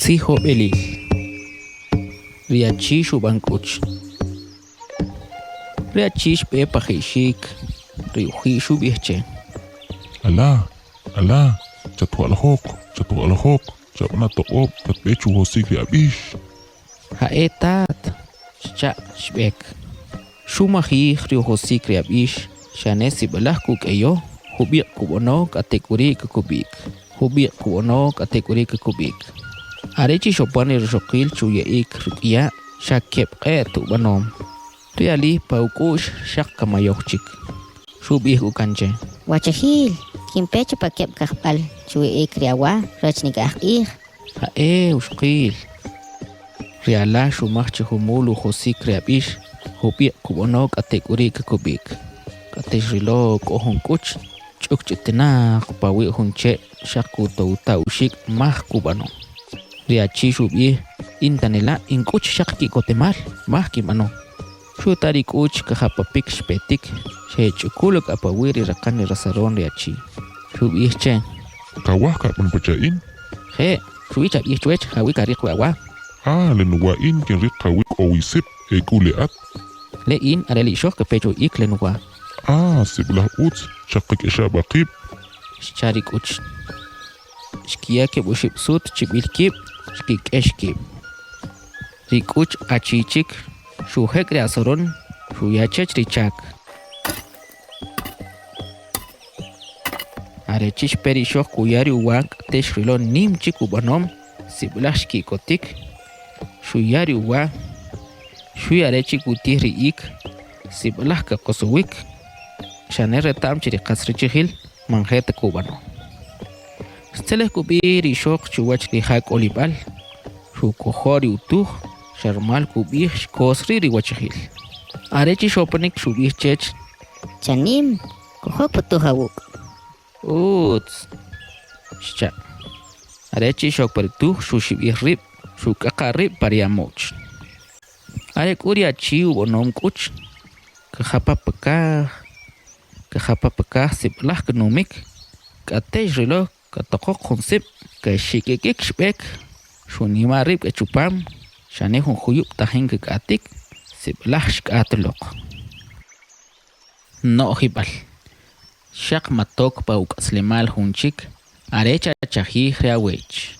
Sijo Belil Riachish Ubankuch Riachish Pepa Hishik Riuhishu Bieche Ala, chatu alhok, chabana toop, tatbechu hosik abish. Haetat Cha Shbek Shumahi Riuhosik Riabish Shanesi Belahkuk Eyo Hubik Kubono kategori kubik Hubik Kubono kategori kubik Arechi Shopani Rokil Chuyaik Rukia Shakep tu Banom Riali Paukush Shak Kamayochik Shubih Ukanche Wachahil Kimpecho pakep kahpal Chui kriawa Rachnik ahir Ushkil Riala Shumach Humulu Hosik Riabish Hubik Kubono kategori kubik Katejrilo Kohonkuch Chukchitena Pawi Hunche Shaku Touta Ushik Mah Kubano Riachi Shubi Intanela Inkuch Shaki Kotemal Mah Kimano Shutari Kuch Kahapapik Spetik Shechukuluk Apawiri Rakani Rasaron Riachi Shubi Chen Kawah kapan pecain? He Shubi Chap Yechwech Hawi Karikwawa Lenuwain kenrik kawik owisip ekuleat. Lein Areli Shok Kepecho Ik Lenua Sebelah uts Shakik Esha Bakib. Shari Kuch Shkia Kebuship Sut Chibil Kip Shkik Eshkip Rikuch Achichik Shuhek Riasoron Shuyachech Richak Arechish Perishok Kuyari Uwak Teshrilon Nim Chikubanom Siblashki Kotik Shuyari Uwa Shuyarechik Utiri Ik Siblahka Kosowik Shanere Tam Chiri Kasrichihil Manjete Cubano Stele Kubiri Shok Chuwach Lihak Olibal Shukohori Utuh Sharmal Kubir Kosri Riwachihil Arechi Shopanik Shubir Chech Chanim Kohok Putuhawuk Uts Shcha Arechi Shok Perituh Shushibir Rip Shukakarip Pariamoch Arek Uriachi Ubonom Kuch Kahapa Pekah Siblah Genomik Katejrilo Katokok Konsip Kashikik Shbek Shunima Rip Kechupam Shane Huyup Tahin Katik Siblah Shkatlok No Hibal Shak Matok Pauk Slemal Hunchik Arecha Chahi Reawech